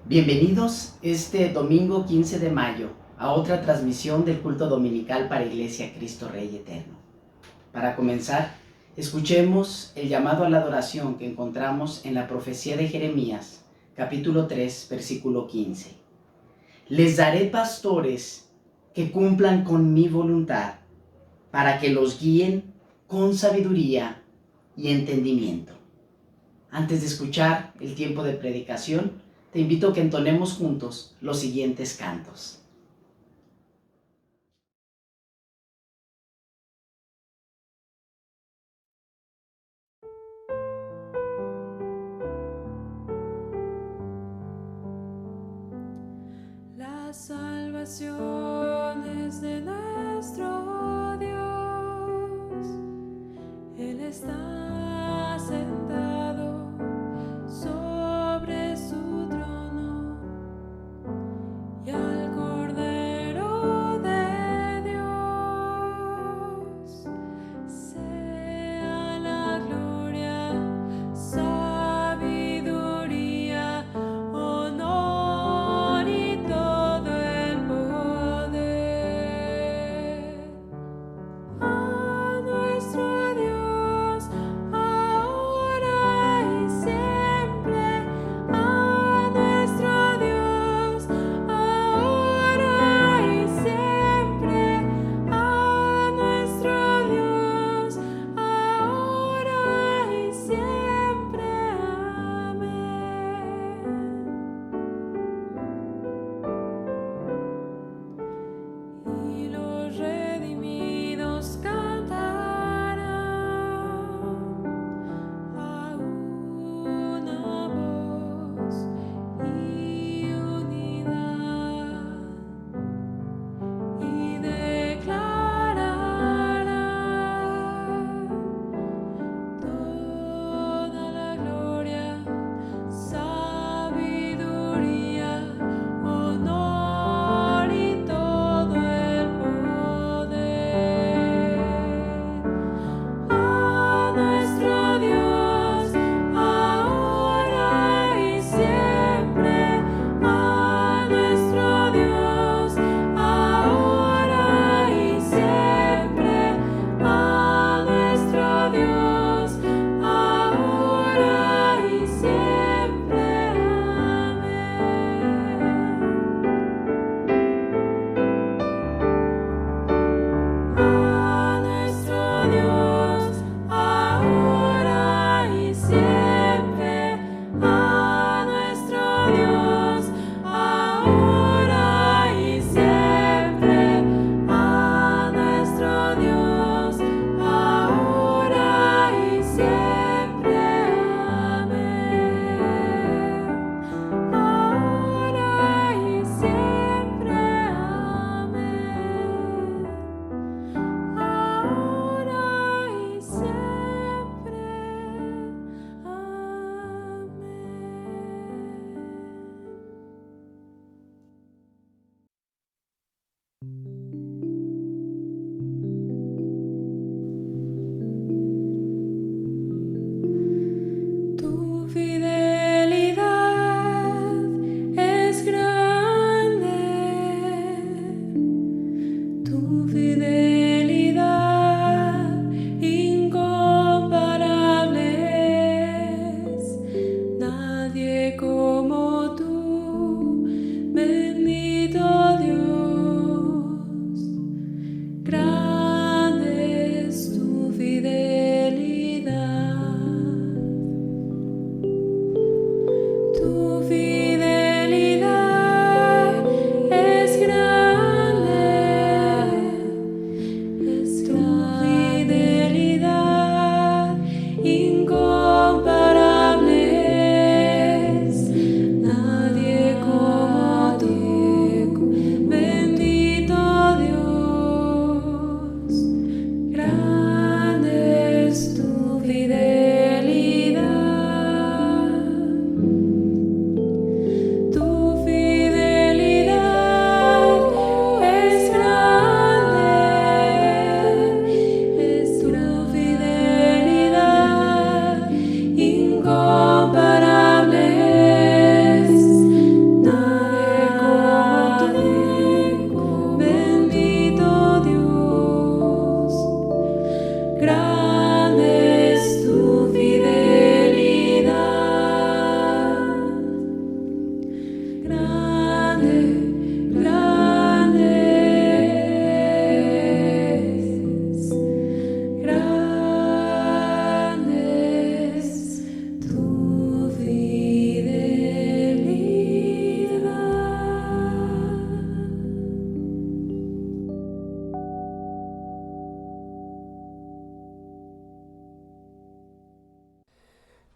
Bienvenidos este domingo 15 de mayo a otra transmisión del culto dominical para Iglesia Cristo Rey Eterno. Para comenzar, escuchemos el llamado a la adoración que encontramos en la profecía de Jeremías, capítulo 3, versículo 15. Les daré pastores que cumplan con mi voluntad, para que los guíen con sabiduría y entendimiento. Antes de escuchar el tiempo de predicación, te invito a que entonemos juntos los siguientes cantos. La salvación es de nuestro Dios. Él está sentado sobre su trono y al Cordero de Dios sea la gloria, sabiduría, honor y todo el poder.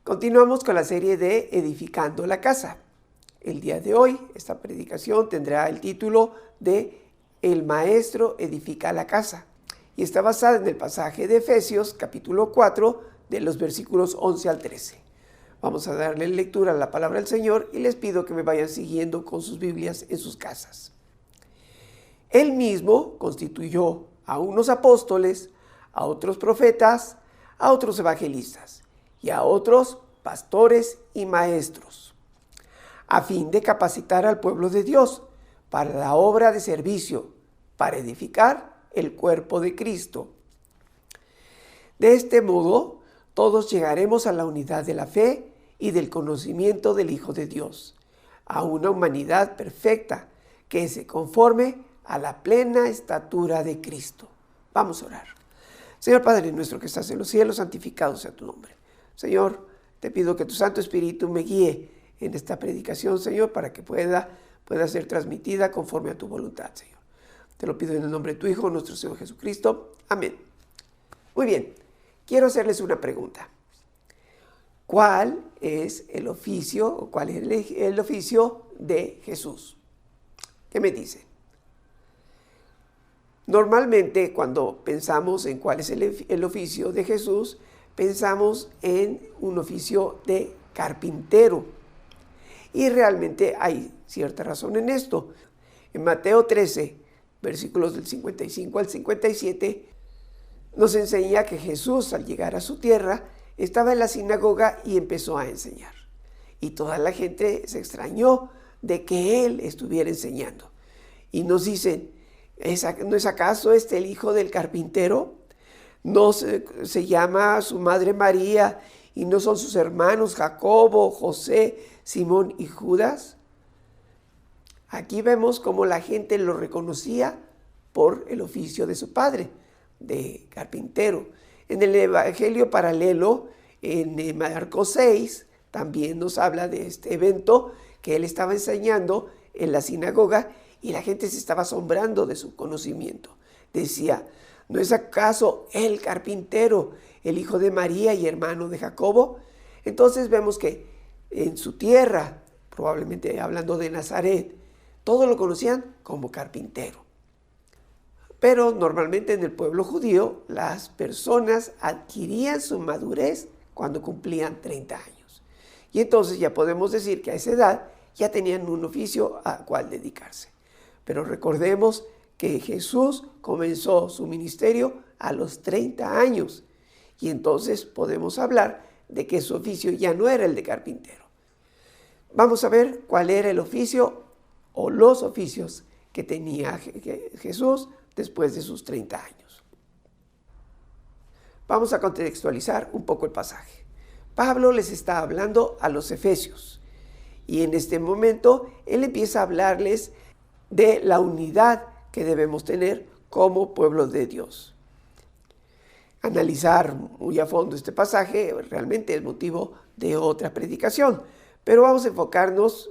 Continuamos con la serie de Edificando la Casa. El día de hoy, esta predicación tendrá el título de El Maestro edifica la casa y está basada en el pasaje de Efesios, capítulo 4, de los versículos 11 al 13. Vamos a darle lectura a la palabra del Señor y les pido que me vayan siguiendo con sus Biblias en sus casas. Él mismo constituyó a unos apóstoles, a otros profetas, a otros evangelistas y a otros pastores y maestros, a fin de capacitar al pueblo de Dios para la obra de servicio, para edificar el cuerpo de Cristo. De este modo, todos llegaremos a la unidad de la fe y del conocimiento del Hijo de Dios, a una humanidad perfecta que se conforme a la plena estatura de Cristo. Vamos a orar. Señor Padre nuestro que estás en los cielos, santificado sea tu nombre. Señor, te pido que tu Santo Espíritu me guíe en esta predicación, Señor, para que pueda ser transmitida conforme a tu voluntad, Señor. Te lo pido en el nombre de tu Hijo, nuestro Señor Jesucristo. Amén. Muy bien, quiero hacerles una pregunta. ¿Cuál es el oficio o cuál es el oficio de Jesús? ¿Qué me dicen? Normalmente cuando pensamos en cuál es el oficio de Jesús, pensamos en un oficio de carpintero. Y realmente hay cierta razón en esto. En Mateo 13, versículos del 55 al 57, nos enseña que Jesús, al llegar a su tierra, estaba en la sinagoga y empezó a enseñar. Y toda la gente se extrañó de que él estuviera enseñando. Y nos dicen, ¿no es acaso el hijo del carpintero? ¿No se llama su madre María y no son sus hermanos Jacobo, José, Simón y Judas? Aquí vemos cómo la gente lo reconocía por el oficio de su padre, de carpintero. En el Evangelio paralelo, en Marcos 6, también nos habla de este evento que él estaba enseñando en la sinagoga y la gente se estaba asombrando de su conocimiento. Decía, ¿no es acaso el carpintero, el hijo de María y hermano de Jacobo? Entonces vemos que en su tierra, probablemente hablando de Nazaret, todos lo conocían como carpintero. Pero normalmente en el pueblo judío, las personas adquirían su madurez cuando cumplían 30 años. Y entonces ya podemos decir que a esa edad ya tenían un oficio al cual dedicarse. Pero recordemos que Jesús comenzó su ministerio a los 30 años. Y entonces podemos hablar de que su oficio ya no era el de carpintero. Vamos a ver cuál era el oficio o los oficios que tenía Jesús después de sus 30 años. Vamos a contextualizar un poco el pasaje. Pablo les está hablando a los efesios y en este momento él empieza a hablarles de la unidad que debemos tener como pueblo de Dios. Analizar muy a fondo este pasaje realmente es motivo de otra predicación, pero vamos a enfocarnos,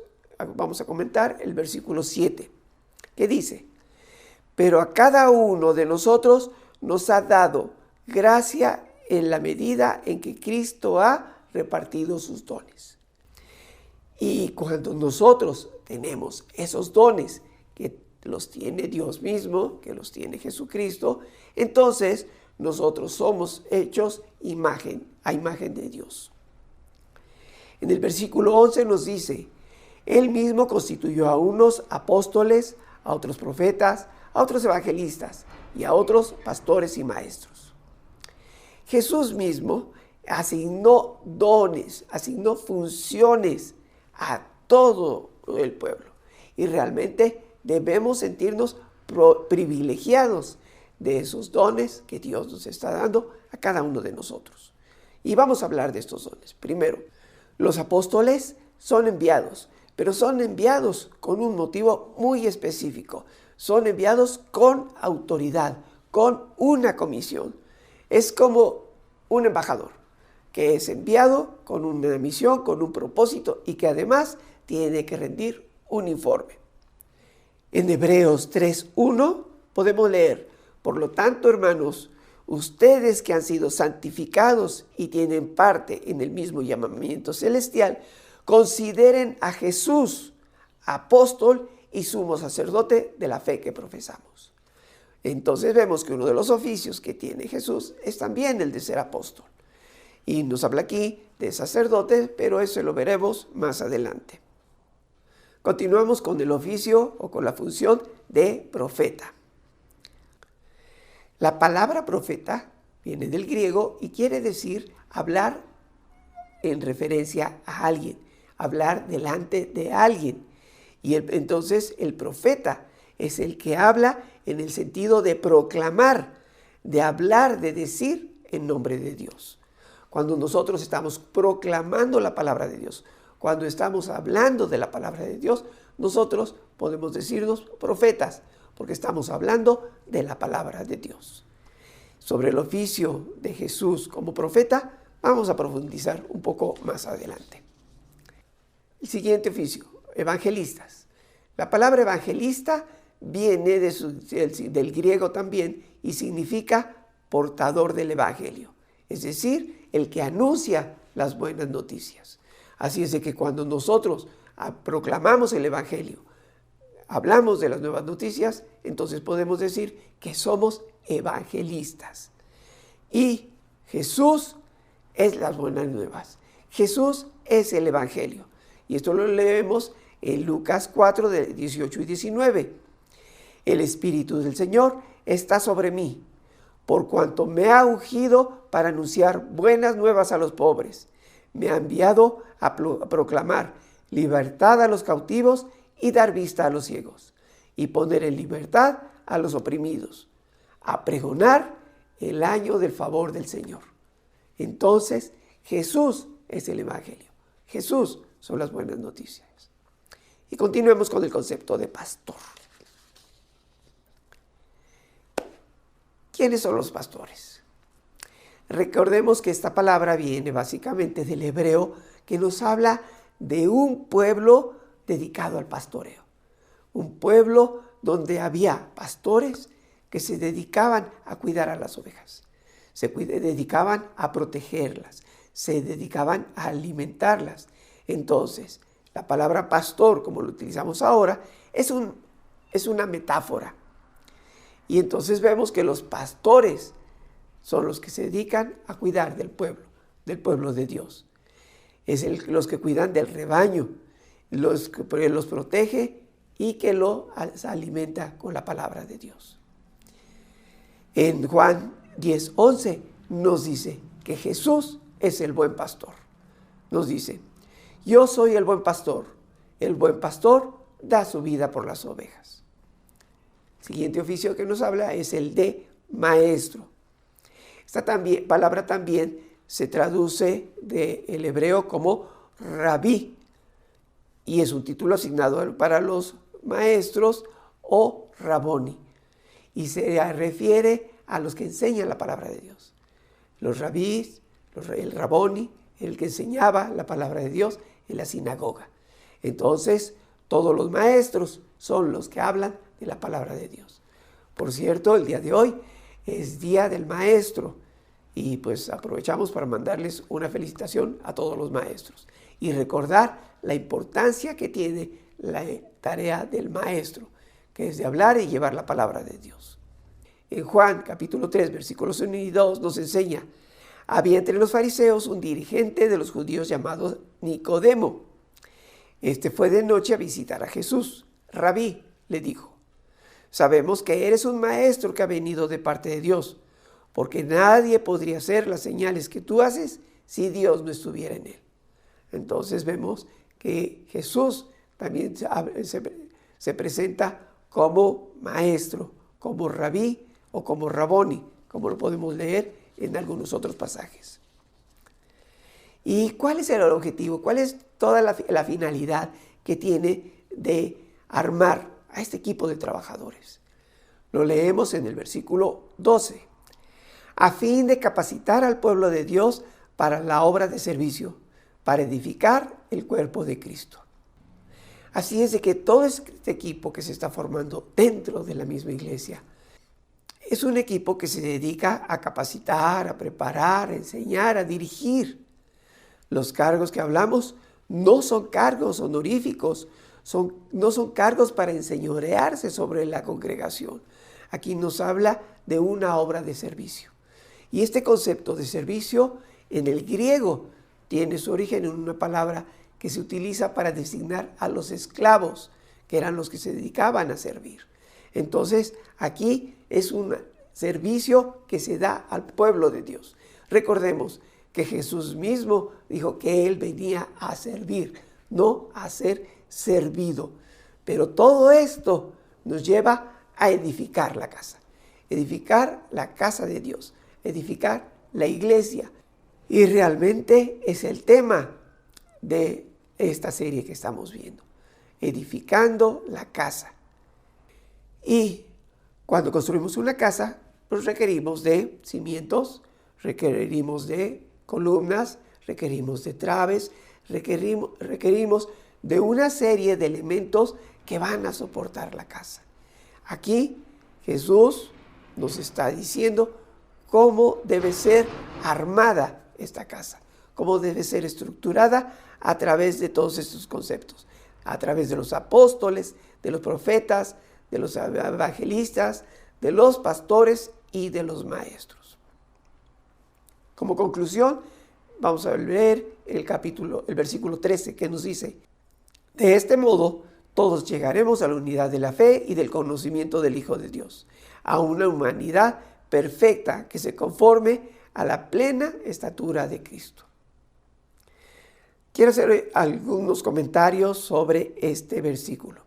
vamos a comentar el versículo 7, que dice, pero a cada uno de nosotros nos ha dado gracia en la medida en que Cristo ha repartido sus dones. Y cuando nosotros tenemos esos dones que los tiene Dios mismo, que los tiene Jesucristo, entonces nosotros somos hechos a imagen de Dios. En el versículo 11 nos dice, Él mismo constituyó a unos apóstoles, a otros profetas, a otros evangelistas y a otros pastores y maestros. Jesús mismo asignó dones, asignó funciones a todo el pueblo. Y realmente debemos sentirnos privilegiados de esos dones que Dios nos está dando a cada uno de nosotros. Y vamos a hablar de estos dones. Primero, los apóstoles son enviados, pero son enviados con un motivo muy específico. Son enviados con autoridad, con una comisión. Es como un embajador que es enviado con una misión, con un propósito y que además tiene que rendir un informe. En Hebreos 3:1 podemos leer, por lo tanto, hermanos, ustedes que han sido santificados y tienen parte en el mismo llamamiento celestial, consideren a Jesús apóstol y sumo sacerdote de la fe que profesamos. Entonces vemos que uno de los oficios que tiene Jesús es también el de ser apóstol. Y nos habla aquí de sacerdote, pero eso lo veremos más adelante. Continuamos con el oficio o con la función de profeta. La palabra profeta viene del griego y quiere decir hablar en referencia a alguien, hablar delante de alguien. Y entonces el profeta es el que habla en el sentido de proclamar, de hablar, de decir en nombre de Dios. Cuando nosotros estamos proclamando la palabra de Dios, cuando estamos hablando de la palabra de Dios, nosotros podemos decirnos profetas, porque estamos hablando de la palabra de Dios. Sobre el oficio de Jesús como profeta, vamos a profundizar un poco más adelante. El siguiente oficio, evangelistas. La palabra evangelista viene del griego también y significa portador del evangelio, es decir, el que anuncia las buenas noticias. Así es de que cuando nosotros proclamamos el evangelio, hablamos de las nuevas noticias, entonces podemos decir que somos evangelistas. Y Jesús es las buenas nuevas. Jesús es el evangelio. Y esto lo leemos en Lucas 4, de 18 y 19. El Espíritu del Señor está sobre mí, por cuanto me ha ungido para anunciar buenas nuevas a los pobres. Me ha enviado a proclamar libertad a los cautivos y dar vista a los ciegos, y poner en libertad a los oprimidos, a pregonar el año del favor del Señor. Entonces, Jesús es el evangelio. Jesús son las buenas noticias. Y continuemos con el concepto de pastor. ¿Quiénes son los pastores? Recordemos que esta palabra viene básicamente del hebreo, que nos habla de un pueblo dedicado al pastoreo. Un pueblo donde había pastores que se dedicaban a cuidar a las ovejas. Se dedicaban a protegerlas. Se dedicaban a alimentarlas. Entonces, la palabra pastor, como lo utilizamos ahora, es una metáfora. Y entonces vemos que los pastores son los que se dedican a cuidar del pueblo de Dios. Los que cuidan del rebaño, los protege y que los alimenta con la palabra de Dios. En Juan 10:11 nos dice que Jesús es el buen pastor. Nos dice: yo soy el buen pastor da su vida por las ovejas. El siguiente oficio que nos habla es el de maestro. Esta palabra también se traduce del hebreo como rabí y es un título asignado para los maestros o raboni y se refiere a los que enseñan la palabra de Dios. Los rabís, el raboni, el que enseñaba la palabra de Dios en la sinagoga. Entonces, todos los maestros son los que hablan de la palabra de Dios. Por cierto, el día de hoy es Día del Maestro y pues aprovechamos para mandarles una felicitación a todos los maestros y recordar la importancia que tiene la tarea del maestro, que es de hablar y llevar la palabra de Dios. En Juan capítulo 3, versículos 1 y 2 nos enseña: había entre los fariseos un dirigente de los judíos llamado Nicodemo. Este fue de noche a visitar a Jesús. Rabí, le dijo, sabemos que eres un maestro que ha venido de parte de Dios, porque nadie podría hacer las señales que tú haces si Dios no estuviera en él. Entonces vemos que Jesús también se presenta como maestro, como rabí o como raboni, como lo podemos leer en algunos otros pasajes. ¿Y cuál es el objetivo? ¿Cuál es toda la finalidad que tiene de armar a este equipo de trabajadores? Lo leemos en el versículo 12. A fin de capacitar al pueblo de Dios para la obra de servicio, para edificar el cuerpo de Cristo. Así es de que todo este equipo que se está formando dentro de la misma iglesia Es un equipo que se dedica a capacitar, a preparar, a enseñar, a dirigir. Los cargos que hablamos no son cargos honoríficos, no son cargos para enseñorearse sobre la congregación. Aquí nos habla de una obra de servicio. Y este concepto de servicio en el griego tiene su origen en una palabra que se utiliza para designar a los esclavos, que eran los que se dedicaban a servir. Entonces, aquí es un servicio que se da al pueblo de Dios. Recordemos que Jesús mismo dijo que Él venía a servir, no a ser servido. Pero todo esto nos lleva a edificar la casa de Dios, edificar la iglesia. Y realmente es el tema de esta serie que estamos viendo, edificando la casa. Y cuando construimos una casa, pues requerimos de cimientos, requerimos de columnas, requerimos de traves, requerimos de una serie de elementos que van a soportar la casa. Aquí Jesús nos está diciendo cómo debe ser armada esta casa, cómo debe ser estructurada a través de todos estos conceptos, a través de los apóstoles, de los profetas, de los evangelistas, de los pastores y de los maestros. Como conclusión, vamos a leer el versículo 13, que nos dice: de este modo, todos llegaremos a la unidad de la fe y del conocimiento del Hijo de Dios, a una humanidad perfecta que se conforme a la plena estatura de Cristo. Quiero hacer algunos comentarios sobre este versículo.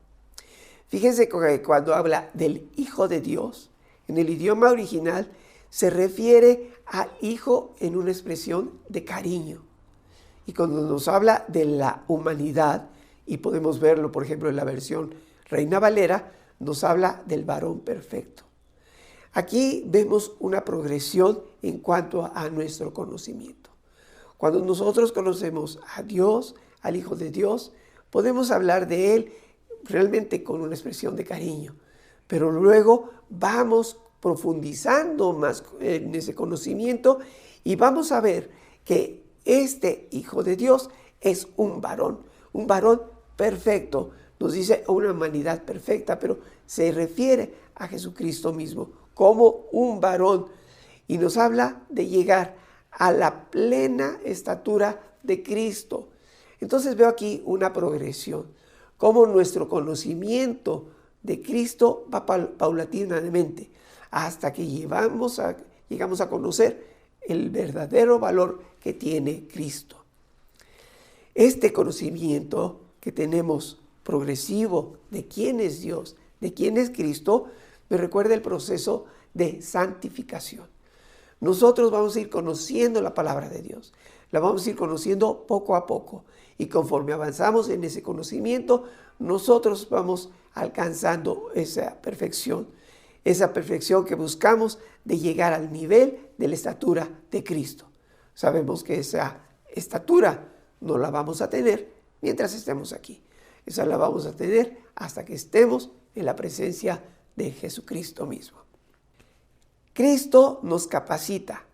Fíjense que cuando habla del Hijo de Dios, en el idioma original se refiere al Hijo en una expresión de cariño. Y cuando nos habla de la humanidad, y podemos verlo, por ejemplo, en la versión Reina Valera, nos habla del varón perfecto. Aquí vemos una progresión en cuanto a nuestro conocimiento. Cuando nosotros conocemos a Dios, al Hijo de Dios, podemos hablar de Él realmente con una expresión de cariño, pero luego vamos profundizando más en ese conocimiento y vamos a ver que este Hijo de Dios es un varón perfecto. Nos dice una humanidad perfecta, pero se refiere a Jesucristo mismo como un varón y nos habla de llegar a la plena estatura de Cristo. Entonces veo aquí una progresión, cómo nuestro conocimiento de Cristo va paulatinamente hasta que llegamos a conocer el verdadero valor que tiene Cristo. Este conocimiento que tenemos progresivo de quién es Dios, de quién es Cristo, me recuerda el proceso de santificación. Nosotros vamos a ir conociendo la palabra de Dios, la vamos a ir conociendo poco a poco y conforme avanzamos en ese conocimiento, nosotros vamos alcanzando esa perfección que buscamos de llegar al nivel de la estatura de Cristo. Sabemos que esa estatura no la vamos a tener mientras estemos aquí. Esa la vamos a tener hasta que estemos en la presencia de Jesucristo mismo. Cristo nos capacita.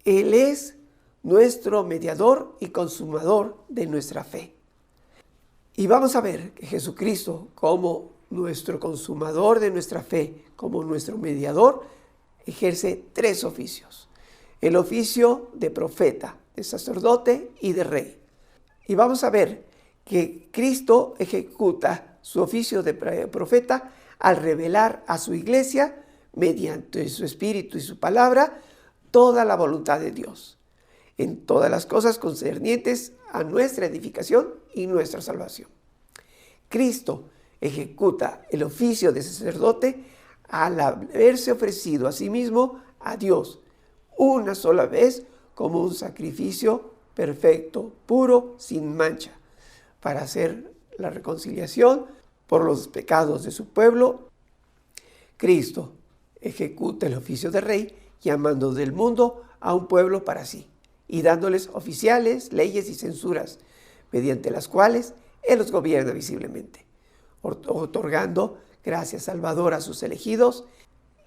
Él es nuestro mediador y consumador de nuestra fe. Y vamos a ver que Jesucristo, como nuestro consumador de nuestra fe, como nuestro mediador, ejerce 3 oficios. El oficio de profeta, de sacerdote y de rey. Y vamos a ver que Cristo ejecuta su oficio de profeta al revelar a su iglesia, mediante su espíritu y su palabra, toda la voluntad de Dios, en todas las cosas concernientes a nuestra edificación y nuestra salvación. Cristo ejecuta el oficio de sacerdote al haberse ofrecido a sí mismo a Dios una sola vez como un sacrificio perfecto, puro, sin mancha, para hacer la reconciliación por los pecados de su pueblo. Cristo ejecuta el oficio de rey, llamando del mundo a un pueblo para sí y dándoles oficiales, leyes y censuras, mediante las cuales Él los gobierna visiblemente, otorgando gracia salvadora a sus elegidos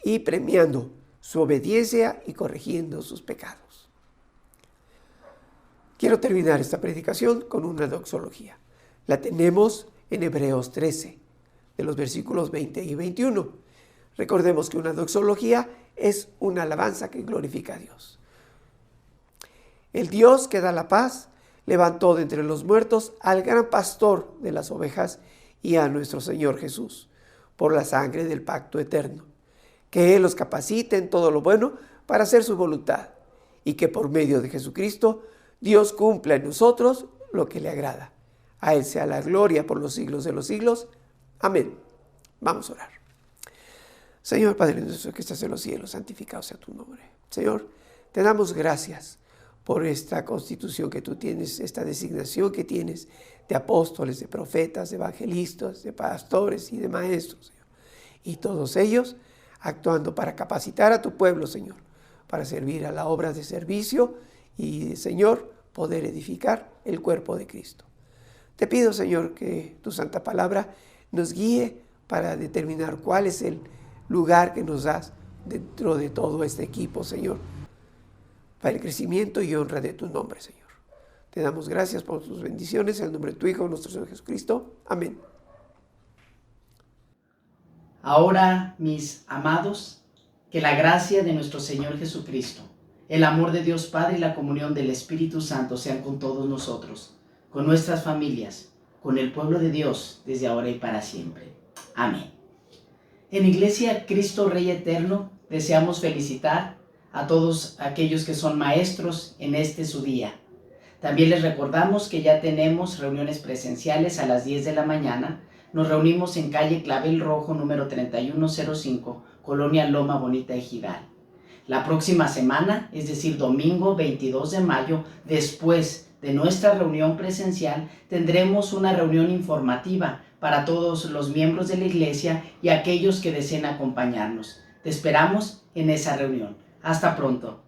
y premiando su obediencia y corrigiendo sus pecados. Quiero terminar esta predicación con una doxología. La tenemos en Hebreos 13, de los versículos 20 y 21. Recordemos que una doxología es una alabanza que glorifica a Dios. El Dios que da la paz levantó de entre los muertos al gran pastor de las ovejas y a nuestro Señor Jesús, por la sangre del pacto eterno. Que Él los capacite en todo lo bueno para hacer su voluntad, y que por medio de Jesucristo Dios cumpla en nosotros lo que le agrada. A Él sea la gloria por los siglos de los siglos. Amén. Vamos a orar. Señor Padre nuestro que estás en los cielos, santificado sea tu nombre. Señor, te damos gracias por esta constitución que tú tienes, esta designación que tienes de apóstoles, de profetas, de evangelistas, de pastores y de maestros, Señor. Y todos ellos actuando para capacitar a tu pueblo, Señor, para servir a la obra de servicio y, Señor, poder edificar el cuerpo de Cristo. Te pido, Señor, que tu santa palabra nos guíe para determinar cuál es el lugar que nos das dentro de todo este equipo, Señor, para el crecimiento y honra de tu nombre, Señor. Te damos gracias por tus bendiciones en el nombre de tu Hijo, nuestro Señor Jesucristo. Amén. Ahora, mis amados, que la gracia de nuestro Señor Jesucristo, el amor de Dios Padre y la comunión del Espíritu Santo sean con todos nosotros, con nuestras familias, con el pueblo de Dios, desde ahora y para siempre. Amén. En Iglesia Cristo Rey Eterno deseamos felicitar a todos aquellos que son maestros en este su día. También les recordamos que ya tenemos reuniones presenciales a las 10 de la mañana. Nos reunimos en calle Clavel Rojo, número 3105, Colonia Loma Bonita, Ejidal. La próxima semana, es decir, domingo 22 de mayo, después de nuestra reunión presencial, tendremos una reunión informativa para todos los miembros de la iglesia y aquellos que deseen acompañarnos. Te esperamos en esa reunión. Hasta pronto.